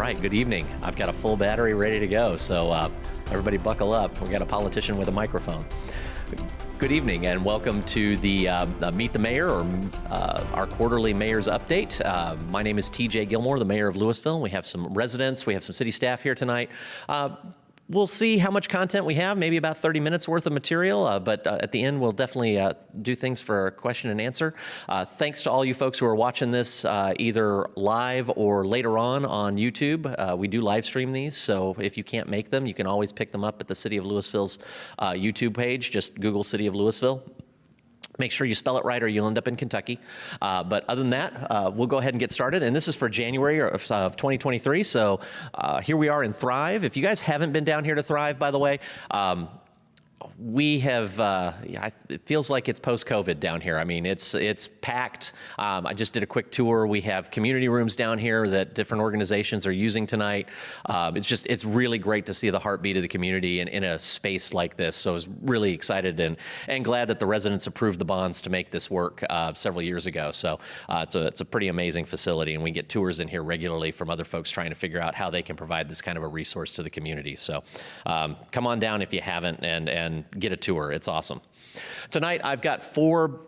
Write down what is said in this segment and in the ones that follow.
right, good evening. I've got a full battery ready to go, so everybody buckle up. We got a politician with a microphone. Good evening and welcome to the Meet the Mayor, or our quarterly Mayor's Update. My name is TJ Gilmore, the Mayor of Lewisville. We have some residents, we have some city staff here tonight. We'll see how much content we have, maybe about 30 minutes worth of material, but at the end we'll definitely do things for question and answer. Thanks to all you folks who are watching this either live or later on YouTube. We do live stream these, so if you can't make them, you can always pick them up at the City of Lewisville's YouTube page. Just Google City of Lewisville. Make sure you spell it right or you'll end up in Kentucky. But other than that, we'll go ahead and get started. And this is for January of 2023. So here we are in Thrive. If you guys haven't been down here to Thrive, by the way, we have, it feels like it's post-COVID down here. I mean, it's packed. I just did a quick tour. We have community rooms down here that different organizations are using tonight. It's really great to see the heartbeat of the community in a space like this. So I was really excited and glad that the residents approved the bonds to make this work several years ago. So it's a pretty amazing facility, and we get tours in here regularly from other folks trying to figure out how they can provide this kind of a resource to the community. So come on down if you haven't and get a tour. It's awesome. Tonight, I've got four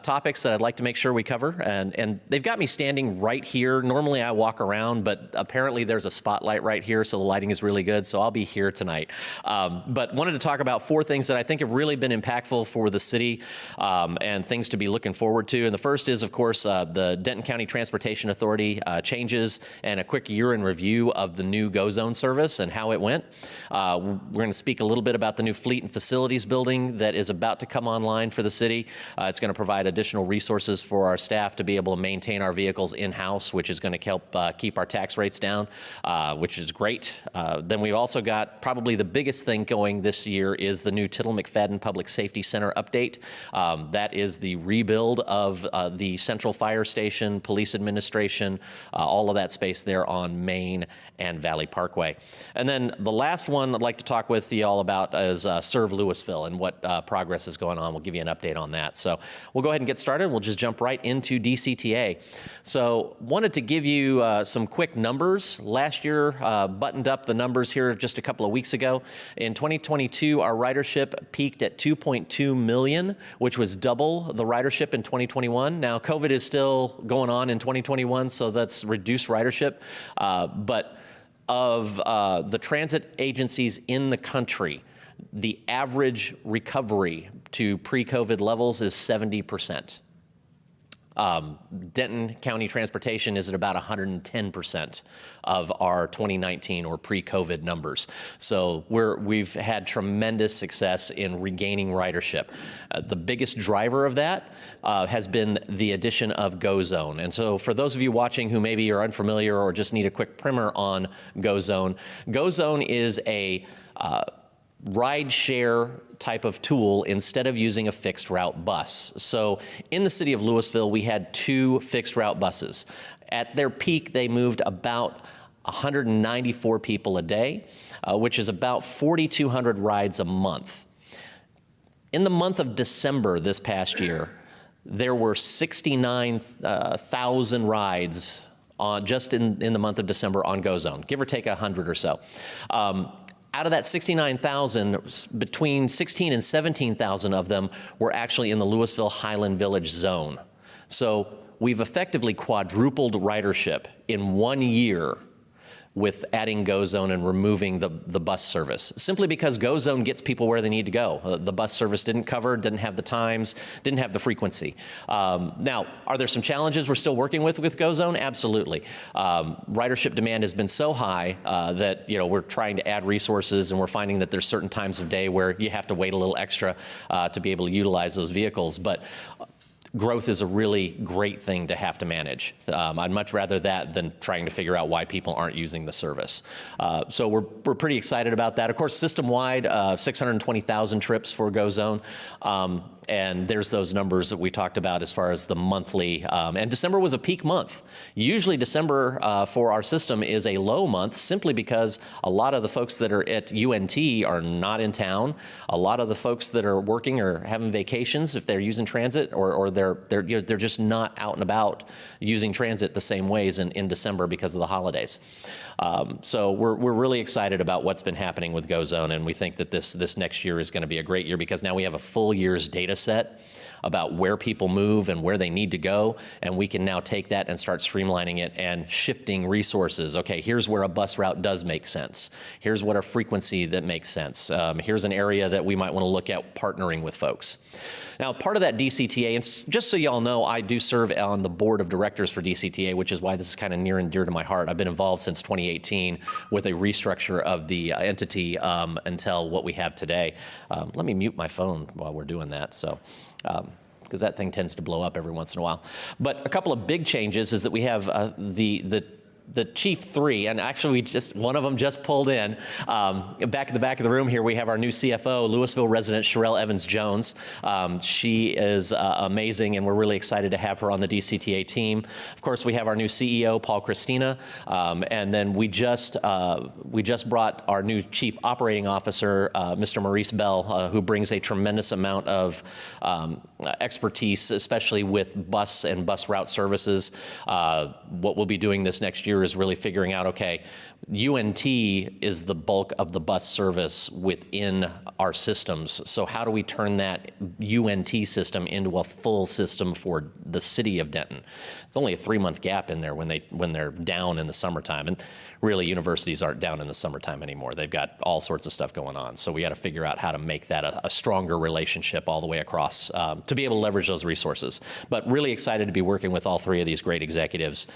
topics that I'd like to make sure we cover, and they've got me standing right here. Normally I walk around, but apparently there's a spotlight right here, so the lighting is really good, so I'll be here tonight. But wanted to talk about four things that I think have really been impactful for the city and things to be looking forward to. And the first is, of course, the Denton County Transportation Authority changes and a quick year in review of the new Go Zone service and how it went. We're going to speak a little bit about the new fleet and facilities building that is about to come online for the city. It's going to provide additional resources for our staff to be able to maintain our vehicles in-house, which is going to help keep our tax rates down, which is great. Then we've also got probably the biggest thing going this year is the new Tittle McFadden Public Safety Center update. That is the rebuild of the Central Fire Station, Police Administration, all of that space there on Main and Valley Parkway. And then the last one I'd like to talk with you all about is Serve Lewisville and what progress is going on. We'll give you an update on that. So we'll go ahead and get started. We'll just jump right into DCTA. So wanted to give you some quick numbers. Last year, buttoned up the numbers here just a couple of weeks ago. In 2022, our ridership peaked at 2.2 million, which was double the ridership in 2021. Now, COVID is still going on in 2021, so that's reduced ridership. But of the transit agencies in the country, the average recovery to pre-COVID levels is 70%. Denton County Transportation is at about 110% of our 2019 or pre-COVID numbers. So we've had tremendous success in regaining ridership. The biggest driver of that has been the addition of Go Zone. And so for those of you watching who maybe are unfamiliar or just need a quick primer on Go Zone is a ride share type of tool instead of using a fixed route bus. So in the city of Lewisville, we had two fixed route buses. At their peak, they moved about 194 people a day, which is about 4,200 rides a month. In the month of December this past year, there were 69,000 rides just in the month of December on Go Zone, give or take 100 or so. Out of that 69,000, between 16 and 17,000 of them were actually in the Lewisville Highland Village zone. So we've effectively quadrupled ridership in 1 year with adding Go Zone and removing the bus service, simply because Go Zone gets people where they need to go. The bus service didn't have the times, didn't have the frequency. Now, are there some challenges we're still working with Go Zone? Absolutely. Ridership demand has been so high that we're trying to add resources, and we're finding that there's certain times of day where you have to wait a little extra to be able to utilize those vehicles. But growth is a really great thing to have to manage. I'd much rather that than trying to figure out why people aren't using the service. So we're pretty excited about that. Of course, system-wide, 620,000 trips for Go Zone. And there's those numbers that we talked about as far as the monthly. And December was a peak month. Usually December for our system is a low month simply because a lot of the folks that are at UNT are not in town. A lot of the folks that are working or having vacations if they're using transit, or they're just not out and about using transit the same ways in December because of the holidays. So we're really excited about what's been happening with GoZone, and we think that this next year is going to be a great year because now we have a full year's data set about where people move and where they need to go, and we can now take that and start streamlining it and shifting resources. Okay, here's where a bus route does make sense. Here's what a frequency that makes sense. Here's an area that we might want to look at partnering with folks. Now, part of that DCTA, and just so y'all know, I do serve on the board of directors for DCTA, which is why this is kind of near and dear to my heart. I've been involved since 2018 with a restructure of the entity until what we have today. Let me mute my phone while we're doing that. So. Because that thing tends to blow up every once in a while. But a couple of big changes is that we have the chief three, and actually one of them just pulled in. Back at the back of the room here, we have our new CFO, Lewisville resident Sherelle Evans-Jones. She is amazing, and we're really excited to have her on the DCTA team. Of course, we have our new CEO, Paul Christina, and then we just brought our new chief operating officer, Mr. Maurice Bell, who brings a tremendous amount of expertise, especially with bus and bus route services. What we'll be doing this next year is really figuring out, okay, UNT is the bulk of the bus service within our systems. So how do we turn that UNT system into a full system for the city of Denton? It's only a 3-month gap in there when they're down in the summertime. And really, universities aren't down in the summertime anymore. They've got all sorts of stuff going on. So we got to figure out how to make that a stronger relationship all the way across to be able to leverage those resources. But really excited to be working with all three of these great executives.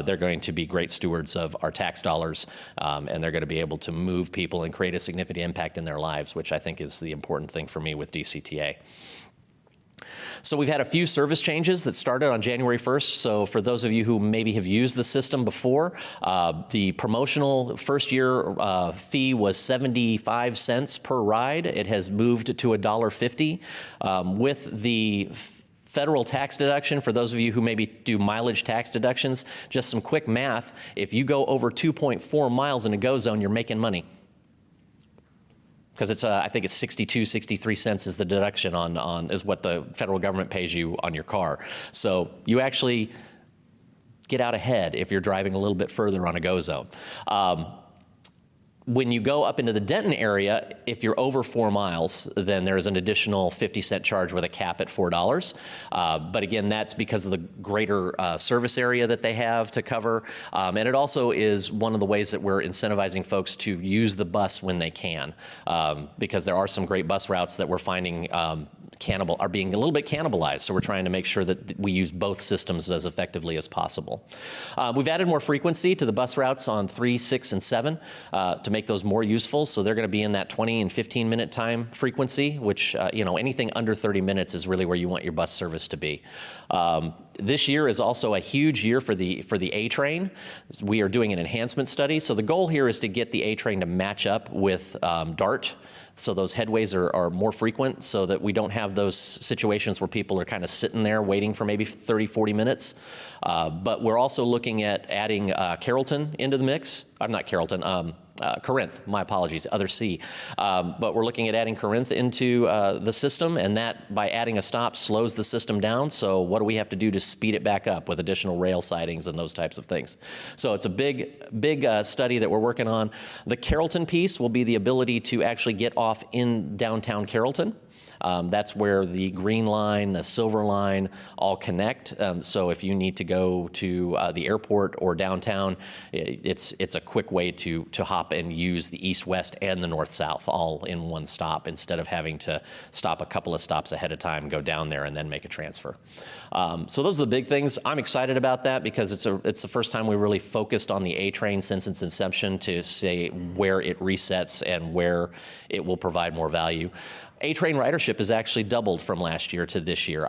They're going to be great stewards of our tax dollars, and they're going to be able to move people and create a significant impact in their lives, which I think is the important thing for me with DCTA. So we've had a few service changes that started on January 1st. So for those of you who maybe have used the system before, the promotional first year fee was 75 cents per ride. It has moved to $1.50 with the federal tax deduction. For those of you who maybe do mileage tax deductions, just some quick math. If you go over 2.4 miles in a GoZone, you're making money. Because it's, I think it's 62, 63 cents is the deduction is what the federal government pays you on your car. So you actually get out ahead if you're driving a little bit further on a GoZone. When you go up into the Denton area, if you're over 4 miles, then there's an additional 50-cent charge with a cap at $4. But again, that's because of the greater service area that they have to cover. And it also is one of the ways that we're incentivizing folks to use the bus when they can, because there are some great bus routes that we're finding are being a little bit cannibalized. So we're trying to make sure that we use both systems as effectively as possible. We've added more frequency to the bus routes on 3, 6, and 7 to make those more useful. So they're going to be in that 20 and 15-minute time frequency, which anything under 30 minutes is really where you want your bus service to be. This year is also a huge year for the A train. We are doing an enhancement study. So the goal here is to get the A train to match up with DART. So those headways are more frequent so that we don't have those situations where people are kind of sitting there waiting for maybe 30, 40 minutes. But we're also looking at adding Carrollton into the mix. I'm not Carrollton, Corinth, my apologies, other C. But we're looking at adding Corinth into the system, and that, by adding a stop, slows the system down. So what do we have to do to speed it back up with additional rail sidings and those types of things? So it's a big study that we're working on. The Carrollton piece will be the ability to actually get off in downtown Carrollton. That's where the Green Line, the Silver Line all connect. So if you need to go to the airport or downtown, it's a quick way to hop and use the east-west and the north-south all in one stop instead of having to stop a couple of stops ahead of time, go down there, and then make a transfer. So those are the big things. I'm excited about that because it's the first time we really focused on the A train since its inception to say where it resets and where it will provide more value. A-train ridership has actually doubled from last year to this year.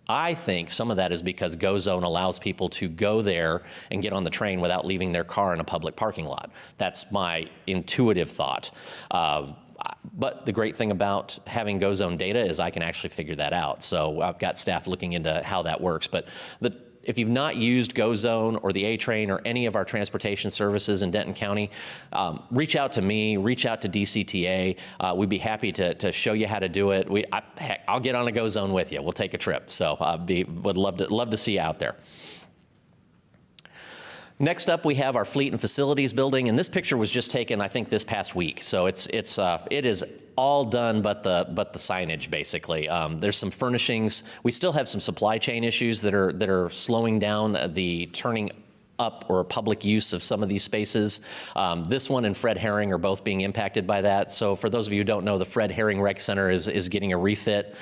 I think some of that is because GoZone allows people to go there and get on the train without leaving their car in a public parking lot. That's my intuitive thought. But the great thing about having Go Zone data is I can actually figure that out. So I've got staff looking into how that works. But if you've not used Go Zone or the A-Train or any of our transportation services in Denton County, reach out to me, reach out to DCTA. We'd be happy to show you how to do it. Heck, I'll get on a Go Zone with you. We'll take a trip. So would love to see you out there. Next up, we have our fleet and facilities building, and this picture was just taken, I think, this past week. So it is all done but the signage, basically. There's some furnishings. We still have some supply chain issues that are slowing down the turning up or public use of some of these spaces. This one and Fred Herring are both being impacted by that. So for those of you who don't know, the Fred Herring Rec Center is getting a refit.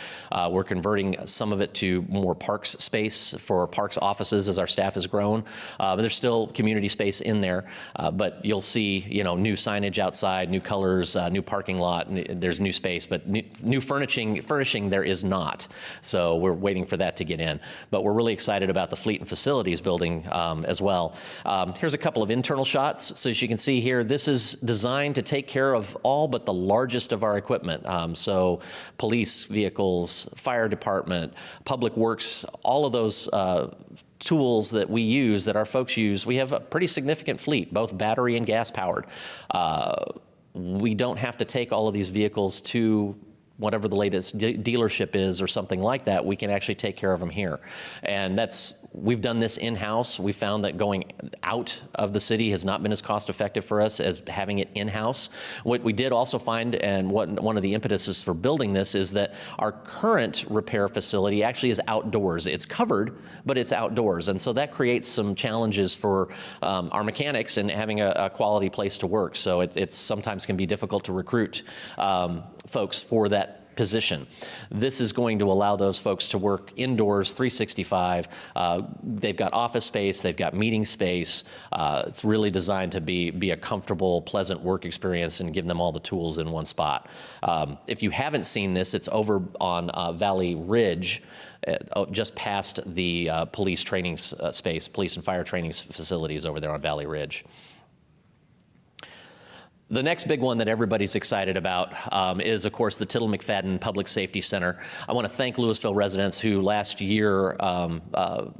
We're converting some of it to more parks space for parks offices as our staff has grown. But there's still community space in there. But you'll see, new signage outside, new colors, new parking lot. There's new space, but new furnishing there is not. So we're waiting for that to get in. But we're really excited about the fleet and facilities building as well. Here's a couple of internal shots. So as you can see here, this is designed to take care of all but the largest of our equipment. So police vehicles, fire department, public works, all of those tools that we use, that our folks use. We have a pretty significant fleet, both battery and gas powered. We don't have to take all of these vehicles to whatever the latest dealership is or something like that. We can actually take care of them here. And we've done this in-house. We found that going out of the city has not been as cost effective for us as having it in-house. What we did also find, and one of the impetuses for building this, is that our current repair facility actually is outdoors. It's covered, but it's outdoors. And so that creates some challenges for our mechanics and having a quality place to work. So it sometimes can be difficult to recruit folks for that position. This is going to allow those folks to work indoors 365. They've got office space, they've got meeting space. It's really designed to be a comfortable, pleasant work experience and give them all the tools in one spot. If you haven't seen this, it's over on Valley Ridge, just past the police training space, police and fire training facilities over there on Valley Ridge. The next big one that everybody's excited about is, of course, the Tittle McFadden Public Safety Center. I want to thank Lewisville residents who last year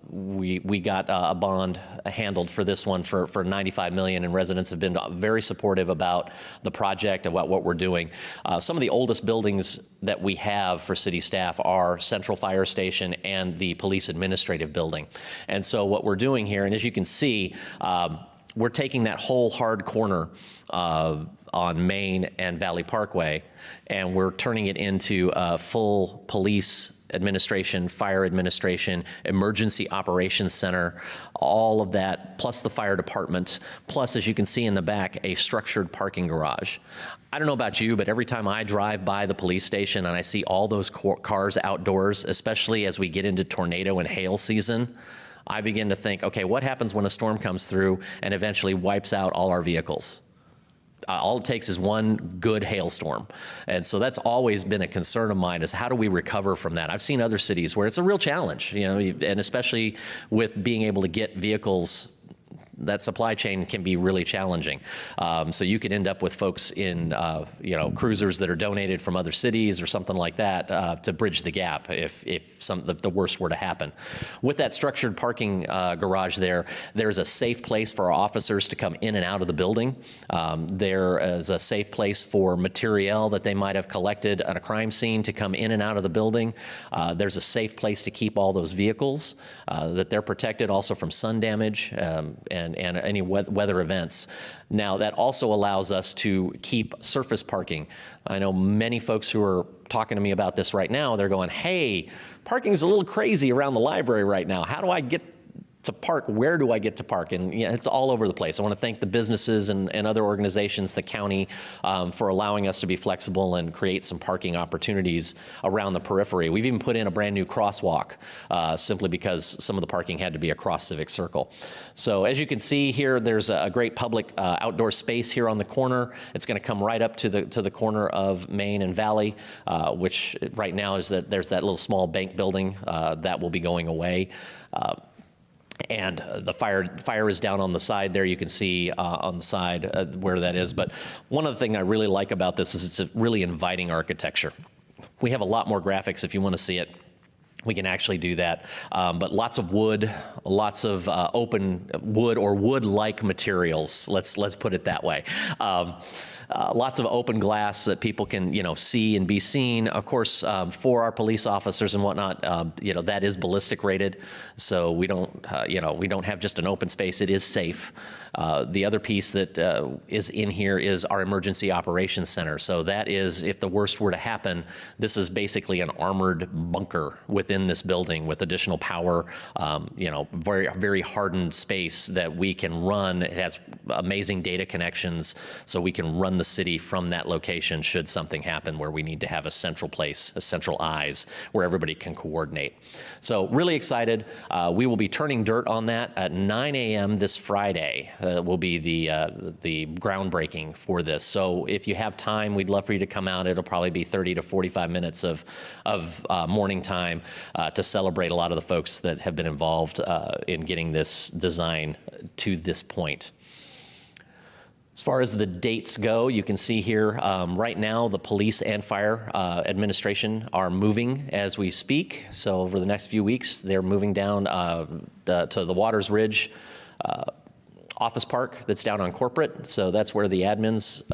we got a bond handled for this one for $95 million, and residents have been very supportive about the project and what we're doing. Some of the oldest buildings that we have for city staff are Central Fire Station and the Police Administrative Building. And so what we're doing here, and as you can see, we're taking that whole hard corner on Main and Valley Parkway, and we're turning it into a full police administration, fire administration, emergency operations center, all of that, plus the fire department, plus, as you can see in the back, a structured parking garage. I don't know about you, but every time I drive by the police station and I see all those cars outdoors, especially as we get into tornado and hail season, I begin to think, okay, what happens when a storm comes through and eventually wipes out all our vehicles? All it takes is one good hailstorm. And so that's always been a concern of mine, is how do we recover from that? I've seen other cities where it's a real challenge, and especially with being able to get vehicles, that supply chain can be really challenging. So you could end up with folks in, cruisers that are donated from other cities or something like that to bridge the gap if the worst were to happen. With that structured parking garage there's a safe place for our officers to come in and out of the building. There is a safe place for materiel that they might have collected at a crime scene to come in and out of the building. There's a safe place to keep all those vehicles, that they're protected also from sun damage and any weather events. Now, that also allows us to keep surface parking. I know many folks who are talking to me about this right now, they're going, hey, parking's a little crazy around the library right now. How do I get to park? Where do I get to park? And it's all over the place. I want to thank the businesses and other organizations, the county, for allowing us to be flexible and create some parking opportunities around the periphery. We've even put in a brand new crosswalk simply because some of the parking had to be across Civic Circle. So as you can see here, there's a great public outdoor space here on the corner. It's going to come right up to the corner of Main and Valley, which right now is there's that little small bank building that will be going away. And the fire is down on the side there. You can see on the side where that is. But one of the things I really like about this is it's a really inviting architecture. We have a lot more graphics if you want to see it. We can actually do that, but lots of wood, lots of open wood or wood-like materials. Let's put it that way. Lots of open glass that people can, see and be seen. Of course, for our police officers and whatnot, that is ballistic rated, so we don't have just an open space. It is safe. The other piece that is in here is our emergency operations center. So that is, if the worst were to happen, this is basically an armored bunker within this building with additional power, very, very hardened space that we can run. It has amazing data connections, so we can run the city from that location should something happen where we need to have a central place, a central eyes where everybody can coordinate. So really excited. We will be turning dirt on that at 9 a.m. this Friday. Will be the groundbreaking for this. So if you have time, we'd love for you to come out. It'll probably be 30 to 45 minutes of morning time to celebrate a lot of the folks that have been involved in getting this design to this point. As far as the dates go, you can see here, right now the police and fire administration are moving as we speak. So over the next few weeks, they're moving down to the Waters Ridge office park that's down on Corporate. So that's where the admins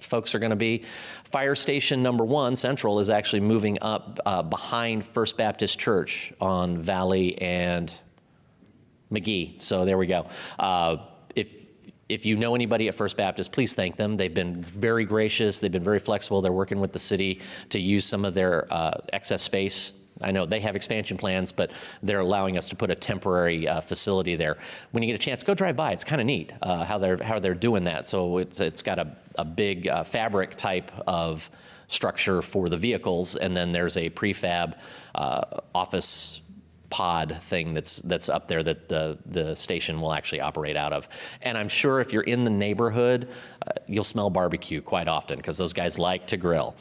folks are gonna be. Fire station number 1, Central, is actually moving up behind First Baptist Church on Valley and McGee. So there we go. If you know anybody at First Baptist, please thank them. They've been very gracious. They've been very flexible. They're working with the city to use some of their excess space. I know they have expansion plans, but they're allowing us to put a temporary facility there. When you get a chance, go drive by. It's kind of neat how they're doing that. So it's got a big fabric type of structure for the vehicles, and then there's a prefab office pod thing that's up there that the station will actually operate out of. And I'm sure if you're in the neighborhood, you'll smell barbecue quite often because those guys like to grill.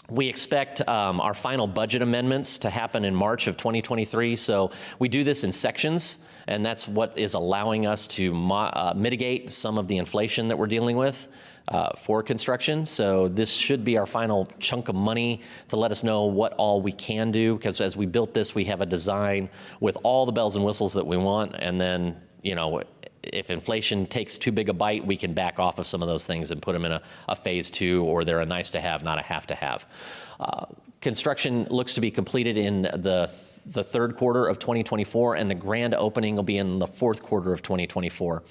We expect our final budget amendments to happen in March of 2023. So we do this in sections, and that's what is allowing us to mitigate some of the inflation that we're dealing with for construction. So this should be our final chunk of money to let us know what all we can do, because as we built this, we have a design with all the bells and whistles that we want, and then, if inflation takes too big a bite, we can back off of some of those things and put them in a phase 2, or they're a nice to have, not a have to have. Construction looks to be completed in the third quarter of 2024, and the grand opening will be in the fourth quarter of 2024.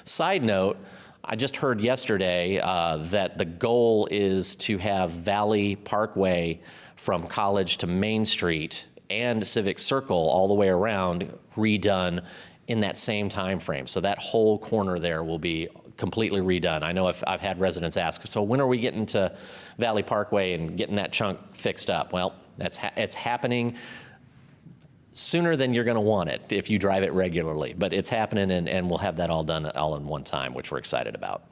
Side note, I just heard yesterday that the goal is to have Valley Parkway from College to Main Street and Civic Circle all the way around redone in that same time frame. So that whole corner there will be completely redone. I know I've had residents ask, so when are we getting to Valley Parkway and getting that chunk fixed up? Well, it's happening sooner than you're going to want it if you drive it regularly, but it's happening, and we'll have that all done all in one time, which we're excited about.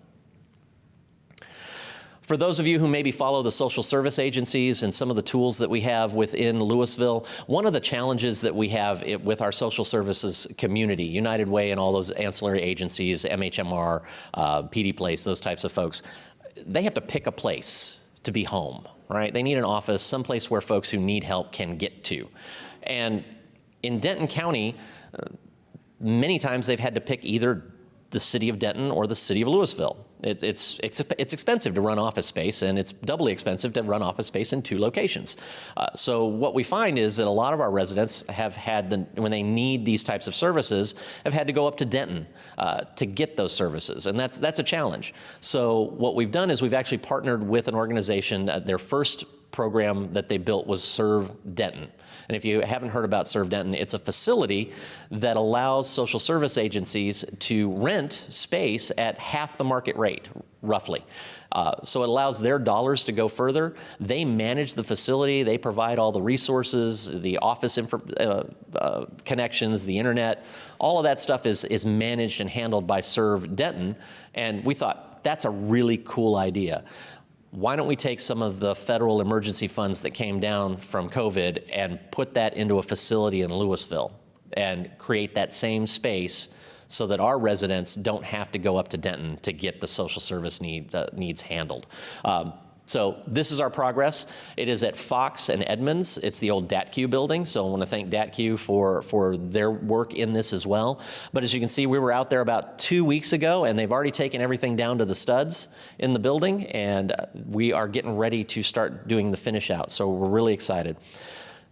For those of you who maybe follow the social service agencies and some of the tools that we have within Lewisville, one of the challenges that we have with our social services community, United Way and all those ancillary agencies, MHMR, PD Place, those types of folks, they have to pick a place to be home, right? They need an office, someplace where folks who need help can get to. And in Denton County, many times they've had to pick either the city of Denton or the city of Lewisville. It's expensive to run office space, and it's doubly expensive to run office space in 2 locations. So what we find is that a lot of our residents have had, when they need these types of services, have had to go up to Denton to get those services, and that's a challenge. So what we've done is we've actually partnered with an organization. Their first program that they built was Serve Denton. And if you haven't heard about Serve Denton, it's a facility that allows social service agencies to rent space at half the market rate, roughly. So it allows their dollars to go further. They manage the facility. They provide all the resources, the office connections, the internet. All of that stuff is managed and handled by Serve Denton. And we thought, that's a really cool idea. Why don't we take some of the federal emergency funds that came down from COVID and put that into a facility in Lewisville? and create that same space so that our residents don't have to go up to Denton to get the social service needs handled. So this is our progress. It is at Fox and Edmonds. It's the old DATQ building, so I want to thank DATQ for their work in this as well. But as you can see, we were out there about 2 weeks ago, and they've already taken everything down to the studs in the building, and we are getting ready to start doing the finish out, so we're really excited.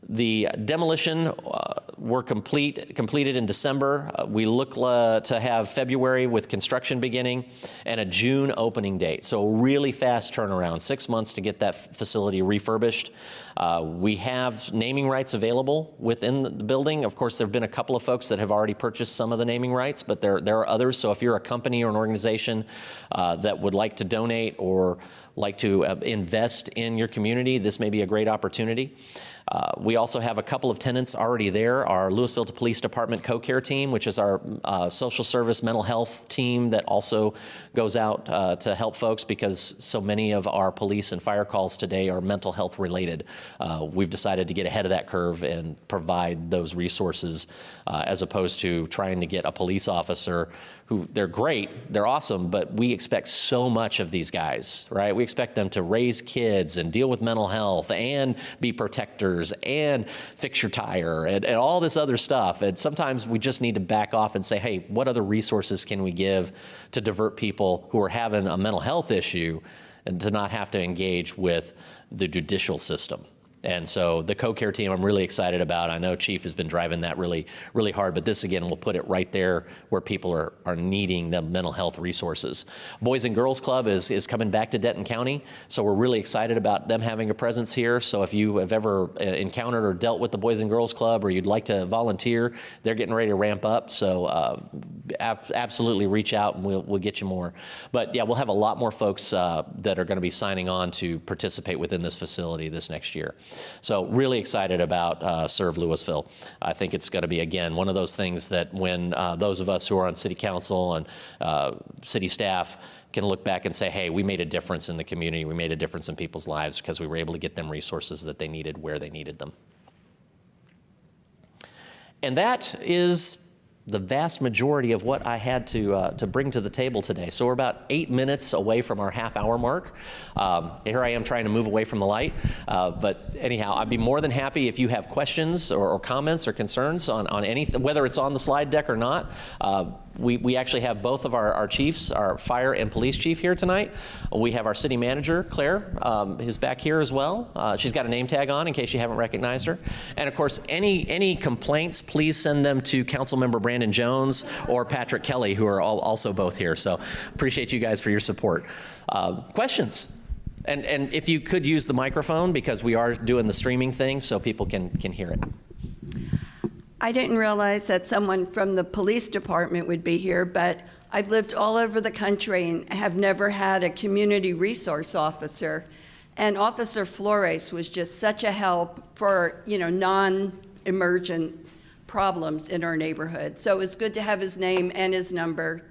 The demolition were completed in December. We look to have February with construction beginning and a June opening date. So really fast turnaround, 6 months to get that facility refurbished. We have naming rights available within the building. Of course, there have been a couple of folks that have already purchased some of the naming rights, but there are others. So if you're a company or an organization that would like to donate or like to invest in your community, this may be a great opportunity. We also have a couple of tenants already there. Our Lewisville Police Department co-care team, which is our social service mental health team that also goes out to help folks because so many of our police and fire calls today are mental health related. We've decided to get ahead of that curve and provide those resources as opposed to trying to get a police officer who, they're great, they're awesome, but we expect so much of these guys, right? We expect them to raise kids and deal with mental health and be protectors and fix your tire and all this other stuff. And sometimes we just need to back off and say, hey, what other resources can we give to divert people who are having a mental health issue and to not have to engage with the judicial system? And so the co-care team I'm really excited about. I know Chief has been driving that really, really hard, but this again will put it right there where people are needing the mental health resources. Boys and Girls Club is coming back to Denton County, so we're really excited about them having a presence here. So if you have ever encountered or dealt with the Boys and Girls Club or you'd like to volunteer, they're getting ready to ramp up. So absolutely reach out and we'll get you more. But yeah, we'll have a lot more folks that are going to be signing on to participate within this facility this next year. So really excited about Serve Lewisville. I think it's going to be, again, one of those things that when those of us who are on city council and city staff can look back and say, hey, we made a difference in the community. We made a difference in people's lives because we were able to get them resources that they needed where they needed them. And that is the vast majority of what I had to bring to the table today. So we're about 8 minutes away from our half-hour mark. Here I am trying to move away from the light. But anyhow, I'd be more than happy if you have questions or comments or concerns on anything, whether it's on the slide deck or not. We actually have both of our chiefs, our fire and police chief here tonight. We have our city manager, Claire, is back here as well. She's got a name tag on in case you haven't recognized her. And of course, any complaints, please send them to Councilmember Brandon Jones or Patrick Kelly, who are also both here. So appreciate you guys for your support. Questions? And if you could use the microphone because we are doing the streaming thing so people can hear it. I didn't realize that someone from the police department would be here, but I've lived all over the country and have never had a community resource officer. And Officer Flores was just such a help for, non-emergent problems in our neighborhood. So it was good to have his name and his number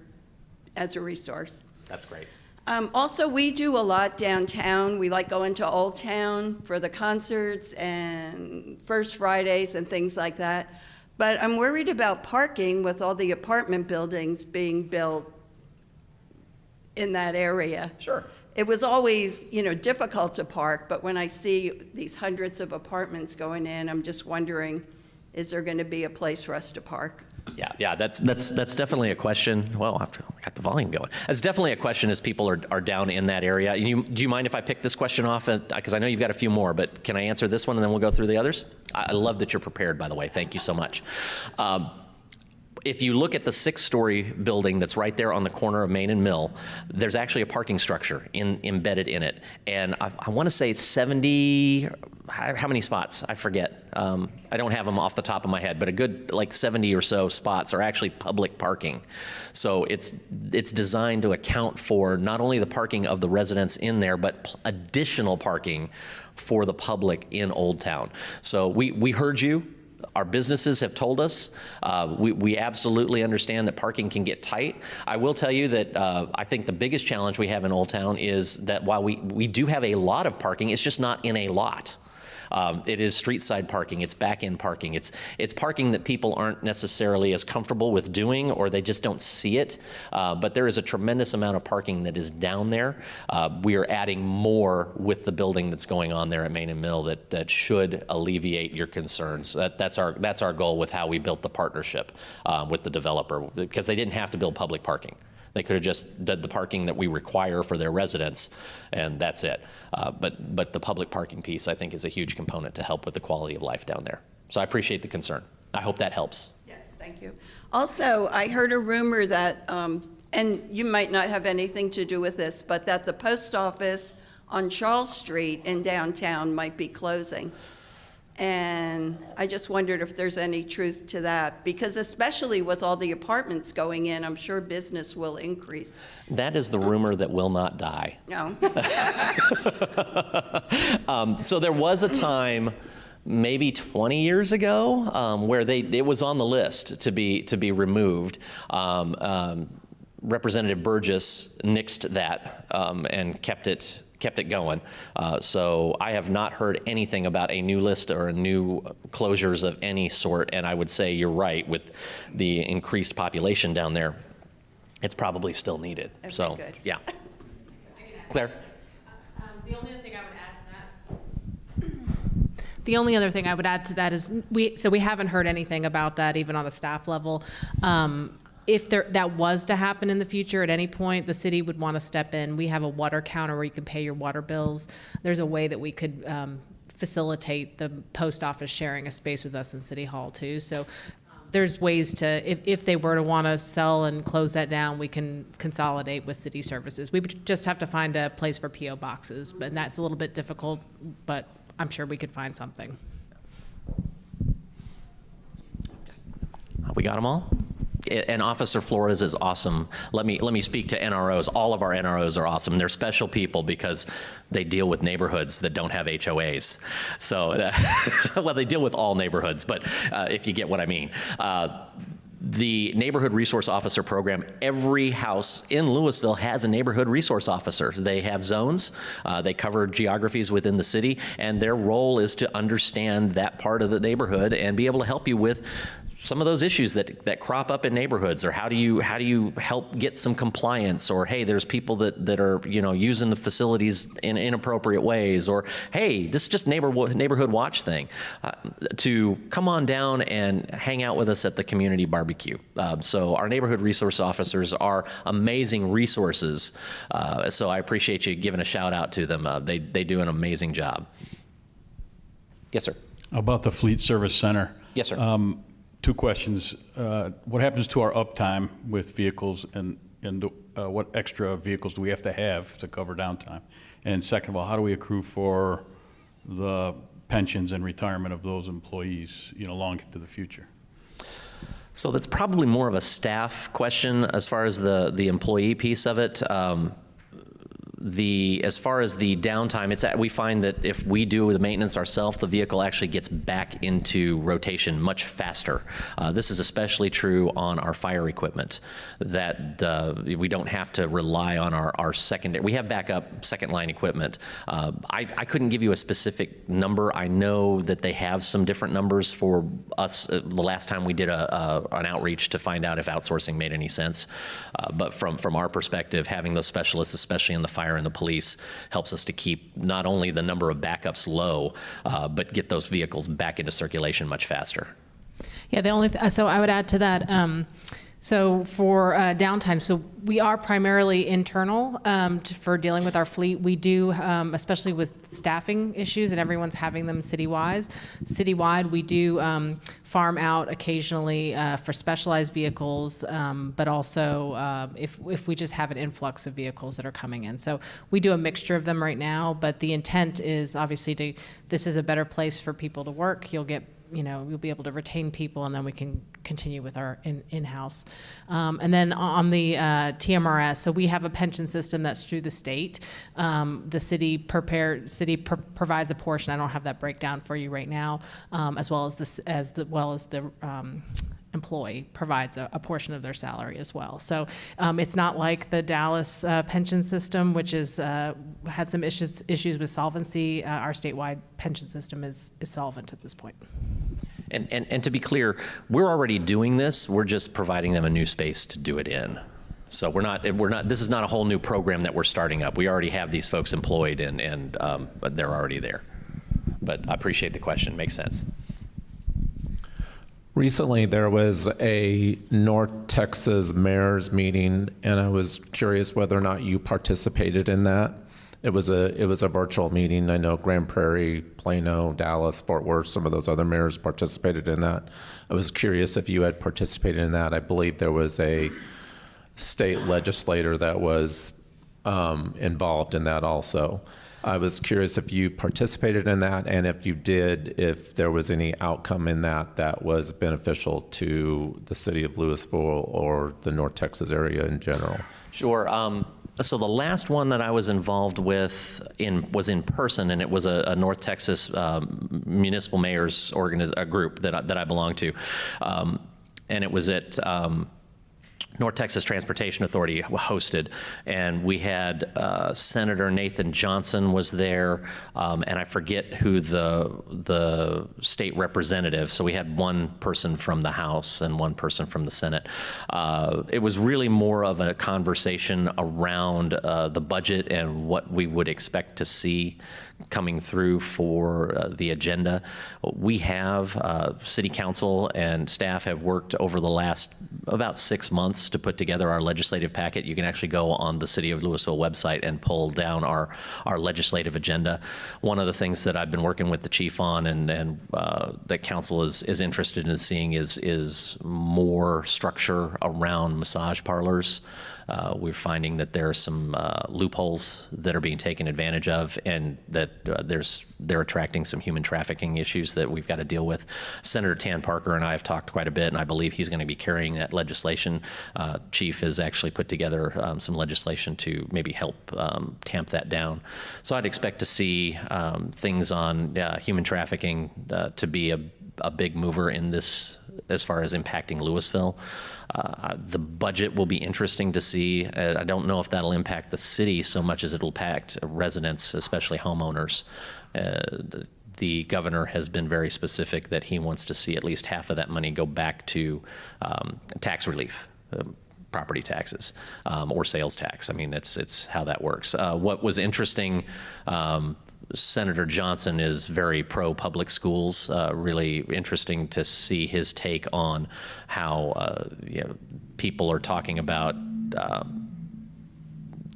as a resource. That's great. Also, we do a lot downtown. We like going to Old Town for the concerts and First Fridays and things like that. But I'm worried about parking with all the apartment buildings being built in that area. Sure. It was always, difficult to park, but when I see these hundreds of apartments going in, I'm just wondering, is there going to be a place for us to park? Yeah, that's definitely a question. Well, I got the volume going. That's definitely a question as people are down in that area. Do you mind if I pick this question off? Because I know you've got a few more, but can I answer this one and then we'll go through the others? I love that you're prepared, by the way. Thank you so much. If you look at the 6-story building that's right there on the corner of Main and Mill, there's actually a parking structure embedded in it. And I want to say it's 70, how many spots? I forget. I don't have them off the top of my head, but a good 70 or so spots are actually public parking. So it's designed to account for not only the parking of the residents in there, but additional parking for the public in Old Town. So we heard you. Our businesses have told us. We absolutely understand that parking can get tight. I will tell you that I think the biggest challenge we have in Old Town is that while we do have a lot of parking, it's just not in a lot. It is street side parking. It's back end parking. It's parking that people aren't necessarily as comfortable with doing, or they just don't see it. But there is a tremendous amount of parking that is down there. We are adding more with the building that's going on there at Main and Mill that should alleviate your concerns. That's our goal with how we built the partnership with the developer, because they didn't have to build public parking. They could have just done the parking that we require for their residents, and that's it. But the public parking piece, I think, is a huge component to help with the quality of life down there. So I appreciate the concern. I hope that helps. Yes, thank you. Also, I heard a rumor that, and you might not have anything to do with this, but that the post office on Charles Street in downtown might be closing. And I just wondered if there's any truth to that, because especially with all the apartments going in, I'm sure business will increase. That is the rumor that will not die. No. So there was a time, maybe 20 years ago, where it was on the list to be removed. Representative Burgess nixed that and kept it going. So I have not heard anything about a new list or a new closures of any sort. And I would say you're right, with the increased population down there, it's probably still needed. Okay, so good. yeah. Claire. The only other thing I would add to that is we haven't heard anything about that even on the staff level. If that was to happen in the future at any point, the city would want to step in. We have a water counter where you can pay your water bills. There's a way that we could facilitate the post office sharing a space with us in City Hall too. So there's ways to, if they were to want to sell and close that down, we can consolidate with city services. We would just have to find a place for PO boxes, but that's a little bit difficult, but I'm sure we could find something. We got them all? And Officer Flores is awesome. Let me speak to NROs. All of our NROs are awesome. They're special people because they deal with neighborhoods that don't have HOAs. So, well, they deal with all neighborhoods, but if you get what I mean. The Neighborhood Resource Officer Program, every house in Lewisville has a Neighborhood Resource Officer. They have zones, they cover geographies within the city, and their role is to understand that part of the neighborhood and be able to help you with some of those issues that crop up in neighborhoods, or how do you help get some compliance, or hey, there's people that are using the facilities in inappropriate ways, or hey, this is just neighborhood watch thing, to come on down and hang out with us at the community barbecue. So our neighborhood resource officers are amazing resources. So I appreciate you giving a shout out to them. They do an amazing job. Yes, sir. About the Fleet Service Center. Yes, sir. Two questions. What happens to our uptime with vehicles, and what extra vehicles do we have to cover downtime? And second of all, how do we accrue for the pensions and retirement of those employees, long into the future? So that's probably more of a staff question as far as the employee piece of it. As far as the downtime, we find that if we do the maintenance ourselves, the vehicle actually gets back into rotation much faster. This is especially true on our fire equipment, that we don't have to rely on our secondary. We have backup second line equipment. I couldn't give you a specific number. I know that they have some different numbers for us. The last time we did an outreach to find out if outsourcing made any sense. But from our perspective, having those specialists, especially in the fire and the police, helps us to keep not only the number of backups low, but get those vehicles back into circulation much faster. Yeah, so I would add to that. So for downtime, so we are primarily internal for dealing with our fleet. We do, especially with staffing issues, and everyone's having them citywide, we do farm out occasionally for specialized vehicles, but also if we just have an influx of vehicles that are coming in. So we do a mixture of them right now, but the intent is obviously this is a better place for people to work. You'll be able to retain people, and then we can continue with our in-house. And then on the TMRS, so we have a pension system that's through the state. The city provides a portion. I don't have that breakdown for you right now, as well as the employee provides a portion of their salary as well. So it's not like the Dallas pension system, which is had some issues with solvency. Our statewide pension system is solvent at this point. And to be clear, we're already doing this. We're just providing them a new space to do it in. So we're not. This is not a whole new program that we're starting up. We already have these folks employed, but they're already there. But I appreciate the question. Makes sense. Recently, there was a North Texas mayor's meeting, and I was curious whether or not you participated in that. It was a virtual meeting. I know Grand Prairie, Plano, Dallas, Fort Worth, some of those other mayors participated in that. I was curious if you had participated in that. I believe there was a state legislator that was involved in that also. I was curious if you participated in that, and if you did, if there was any outcome in that was beneficial to the city of Lewisville or the North Texas area in general. Sure. So the last one that I was involved with was in person, and it was a North Texas municipal mayors group that I belong to, and it was at North Texas Transportation Authority hosted, and we had Senator Nathan Johnson was there, and I forget who the state representative. So we had one person from the House and one person from the Senate. It was really more of a conversation around the budget and what we would expect to see coming through for the agenda. We have, City Council and staff have worked over the last about 6 months to put together our legislative packet. You can actually go on the City of Lewisville website and pull down our legislative agenda. One of the things that I've been working with the chief on and that council is interested in seeing is more structure around massage parlors. We're finding that there are some loopholes that are being taken advantage of, and that they're attracting some human trafficking issues that we've got to deal with. Senator Tan Parker and I have talked quite a bit, and I believe he's going to be carrying that legislation. Chief has actually put together some legislation to maybe help tamp that down. So I'd expect to see things on human trafficking to be a big mover in this as far as impacting Lewisville. The budget will be interesting to see. I don't know if that'll impact the city so much as it'll impact residents, especially homeowners. The governor has been very specific that he wants to see at least half of that money go back to tax relief. Property taxes or sales tax. I mean, it's how that works. What was interesting, Senator Johnson is very pro-public schools. Really interesting to see his take on how people are talking about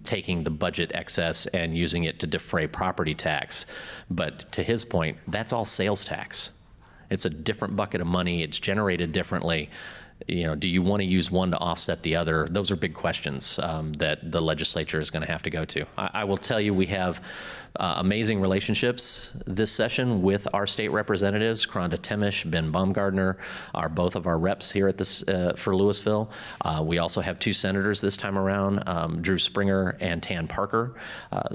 taking the budget excess and using it to defray property tax. But to his point, that's all sales tax. It's a different bucket of money. It's generated differently. Do you want to use one to offset the other? Those are big questions that the legislature is going to have to go to. I will tell you, we have amazing relationships this session with our state representatives. Kronda Temish, Ben Baumgardner are both of our reps here at this for Lewisville. We also have two senators this time around, Drew Springer and Tan Parker.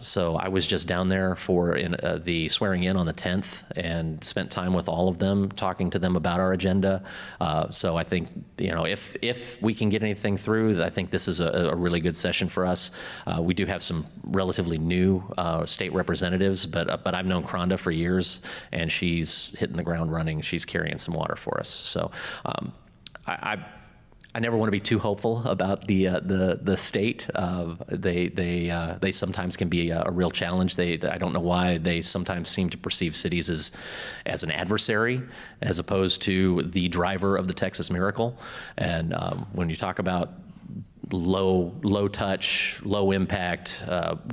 So I was just down there for the swearing in on the 10th and spent time with all of them, talking to them about our agenda. So I think, if we can get anything through, I think this is a really good session for us. We do have some relatively new state representatives, but I've known Kronda for years, and she's hitting the ground running. She's carrying some water for us. So I never want to be too hopeful about the state. They sometimes can be a real challenge. I don't know why they sometimes seem to perceive cities as an adversary as opposed to the driver of the Texas miracle. And when you talk about low touch, low impact,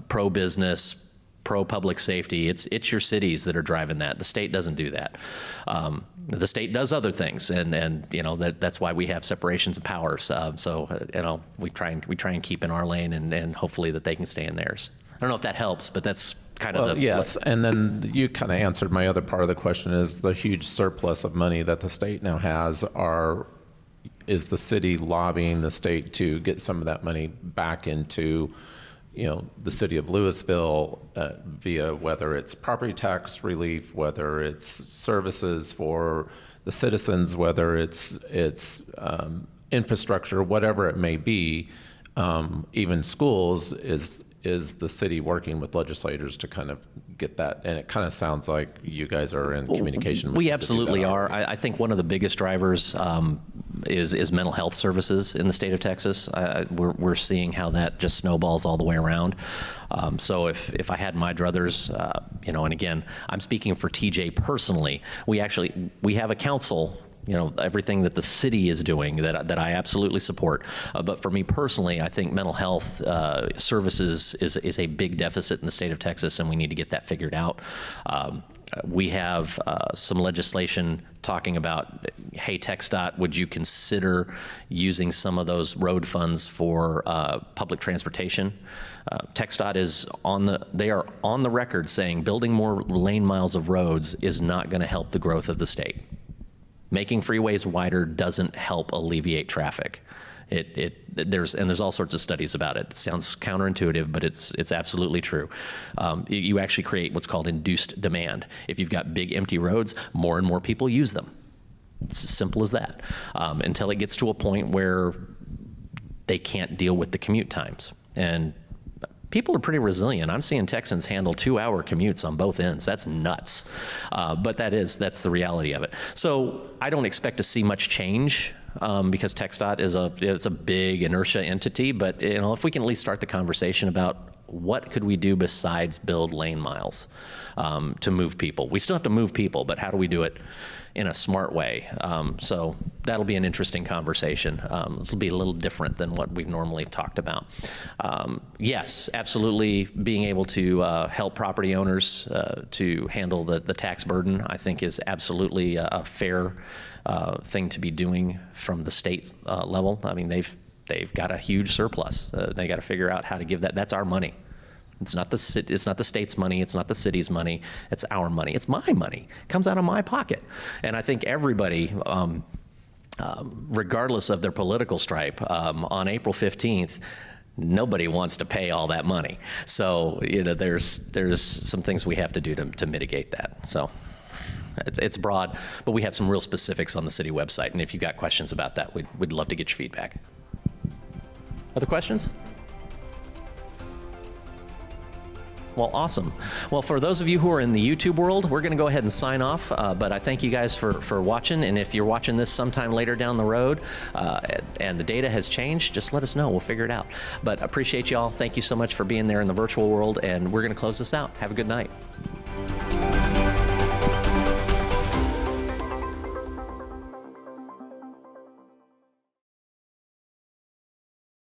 pro business, pro-public safety, it's your cities that are driving that. The state doesn't do that. The state does other things, and that's why we have separations of powers. So we try and keep in our lane, and hopefully that they can stay in theirs. I don't know if that helps, but that's kind of yes. And then you kind of answered my other part of the question: is the huge surplus of money that the state now has is the city lobbying the state to get some of that money back into the city of Lewisville via whether it's property tax relief, whether it's services for the citizens, whether it's infrastructure, whatever it may be, even schools, is is the city working with legislators to kind of get that? And it kind of sounds like you guys are in communication with We them to do absolutely that are. already. I think one of the biggest drivers is mental health services in the state of Texas. We're seeing how that just snowballs all the way around. So if I had my druthers, and again, I'm speaking for TJ personally, we have a council, everything that the city is doing that I absolutely support. But for me personally, I think mental health services is a big deficit in the state of Texas, and we need to get that figured out. We have some legislation talking about, hey, TxDOT, would you consider using some of those road funds for public transportation? TxDOT is they are on the record saying building more lane miles of roads is not going to help the growth of the state. Making freeways wider doesn't help alleviate traffic. There's all sorts of studies about it. It sounds counterintuitive, but it's absolutely true. You actually create what's called induced demand. If you've got big empty roads, more and more people use them. It's as simple as that. Until it gets to a point where they can't deal with the commute times. And people are pretty resilient. I'm seeing Texans handle 2-hour commutes on both ends. That's nuts. But that's the reality of it. So I don't expect to see much change because TxDOT is a big inertia entity. But if we can at least start the conversation about what could we do besides build lane miles to move people. We still have to move people, but how do we do it in a smart way? So that'll be an interesting conversation. This will be a little different than what we've normally talked about. Yes, absolutely, being able to help property owners to handle the tax burden, I think, is absolutely a fair thing to be doing from the state level. I mean, they've got a huge surplus. They got to figure out how to give that. That's our money. It's not the state's money. It's not the city's money. It's our money. It's my money. It comes out of my pocket. And I think everybody, regardless of their political stripe, on April 15th, nobody wants to pay all that money. So there's some things we have to do to mitigate that. So it's broad, but we have some real specifics on the city website. And if you got questions about that, we'd love to get your feedback. Other questions? Well, awesome. Well, for those of you who are in the YouTube world, we're going to go ahead and sign off. But I thank you guys for watching. And if you're watching this sometime later down the road and the data has changed, just let us know. We'll figure it out. But appreciate y'all. Thank you so much for being there in the virtual world. And we're going to close this out. Have a good night.